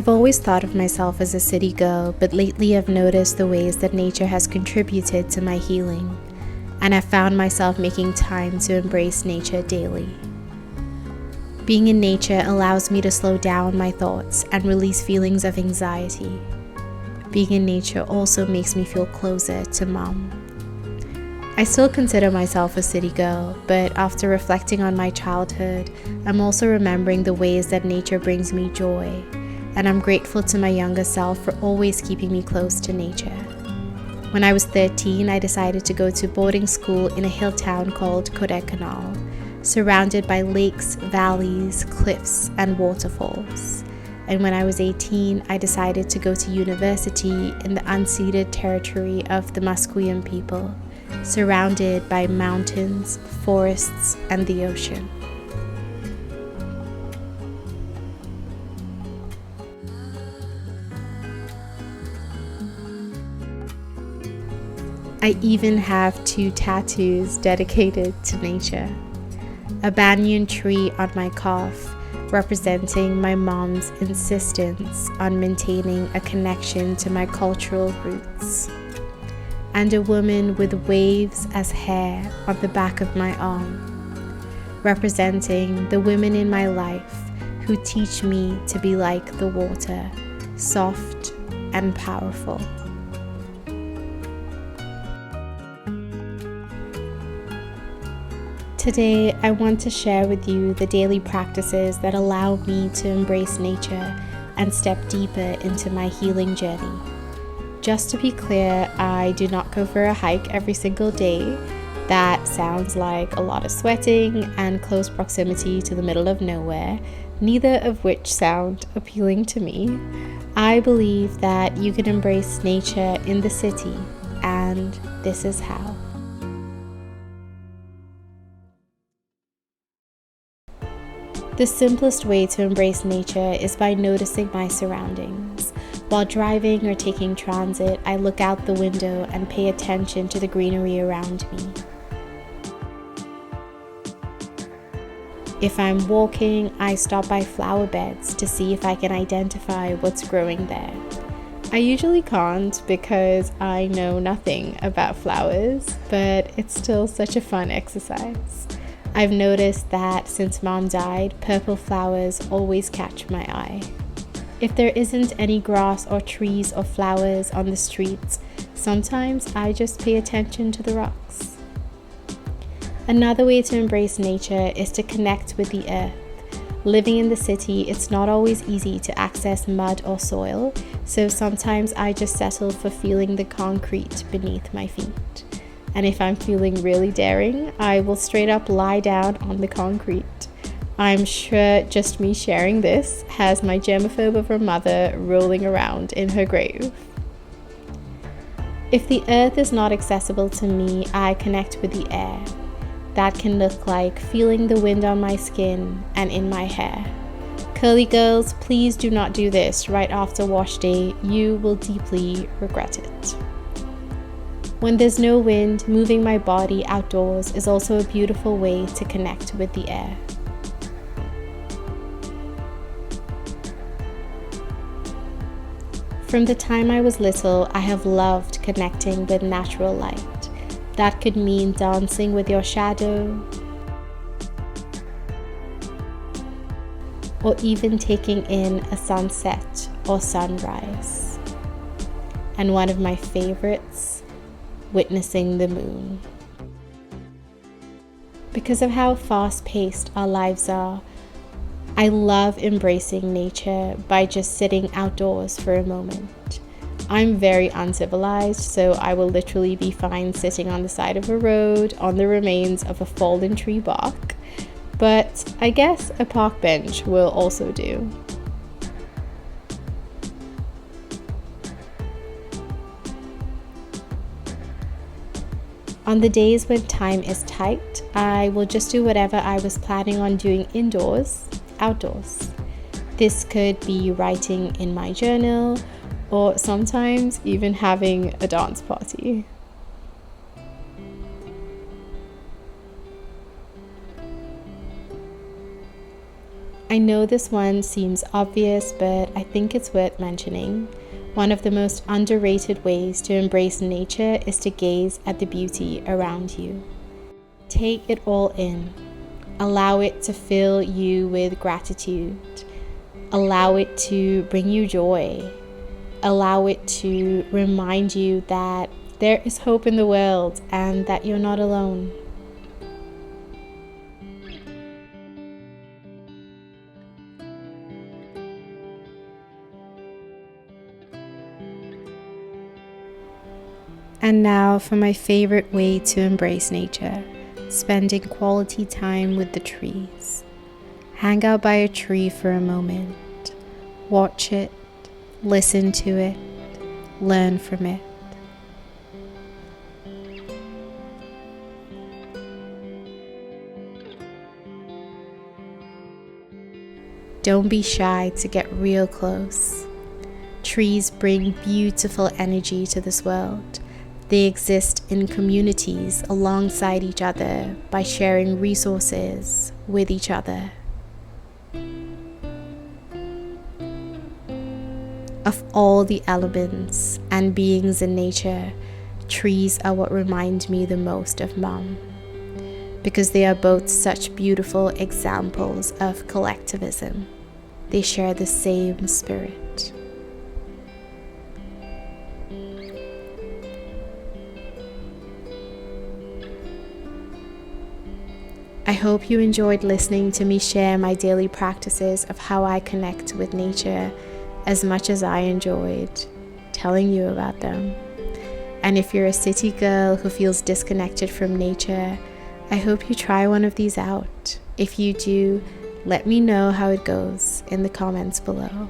I've always thought of myself as a city girl, but lately I've noticed the ways that nature has contributed to my healing, and I've found myself making time to embrace nature daily. Being in nature allows me to slow down my thoughts and release feelings of anxiety. Being in nature also makes me feel closer to Mom. I still consider myself a city girl, but after reflecting on my childhood, I'm also remembering the ways that nature brings me joy, and I'm grateful to my younger self for always keeping me close to nature. When I was 13, I decided to go to boarding school in a hill town called Cottagecore, surrounded by lakes, valleys, cliffs, and waterfalls. And when I was 18, I decided to go to university in the unceded territory of the Musqueam people, surrounded by mountains, forests, and the ocean. I even have 2 tattoos dedicated to nature. A banyan tree on my calf, representing my mom's insistence on maintaining a connection to my cultural roots, and a woman with waves as hair on the back of my arm, representing the women in my life who teach me to be like the water, soft and powerful. Today, I want to share with you the daily practices that allow me to embrace nature and step deeper into my healing journey. Just to be clear, I do not go for a hike every single day. That sounds like a lot of sweating and close proximity to the middle of nowhere, neither of which sound appealing to me. I believe that you can embrace nature in the city, and this is how. The simplest way to embrace nature is by noticing my surroundings. While driving or taking transit, I look out the window and pay attention to the greenery around me. If I'm walking, I stop by flower beds to see if I can identify what's growing there. I usually can't because I know nothing about flowers, but it's still such a fun exercise. I've noticed that since Mom died, purple flowers always catch my eye. If there isn't any grass or trees or flowers on the streets, sometimes I just pay attention to the rocks. Another way to embrace nature is to connect with the earth. Living in the city, it's not always easy to access mud or soil, so sometimes I just settle for feeling the concrete beneath my feet. And if I'm feeling really daring, I will straight up lie down on the concrete. I'm sure just me sharing this has my germaphobe of a mother rolling around in her grave. If the earth is not accessible to me, I connect with the air. That can look like feeling the wind on my skin and in my hair. Curly girls, please do not do this right after wash day. You will deeply regret it. When there's no wind, moving my body outdoors is also a beautiful way to connect with the air. From the time I was little, I have loved connecting with natural light. That could mean dancing with your shadow, or even taking in a sunset or sunrise. And one of my favorites, witnessing the moon. Because of how fast-paced our lives are, I love embracing nature by just sitting outdoors for a moment. I'm very uncivilized, so I will literally be fine sitting on the side of a road on the remains of a fallen tree bark, but I guess a park bench will also do. On the days when time is tight, I will just do whatever I was planning on doing indoors, outdoors. This could be writing in my journal, or sometimes even having a dance party. I know this one seems obvious, but I think it's worth mentioning. One of the most underrated ways to embrace nature is to gaze at the beauty around you. Take it all in. Allow it to fill you with gratitude. Allow it to bring you joy. Allow it to remind you that there is hope in the world and that you're not alone. And now for my favorite way to embrace nature, spending quality time with the trees. Hang out by a tree for a moment. Watch it, listen to it, learn from it. Don't be shy to get real close. Trees bring beautiful energy to this world. They exist in communities alongside each other by sharing resources with each other. Of all the elements and beings in nature, trees are what remind me the most of Mom, because they are both such beautiful examples of collectivism. They share the same spirit. I hope you enjoyed listening to me share my daily practices of how I connect with nature as much as I enjoyed telling you about them. And if you're a city girl who feels disconnected from nature, I hope you try one of these out. If you do, let me know how it goes in the comments below.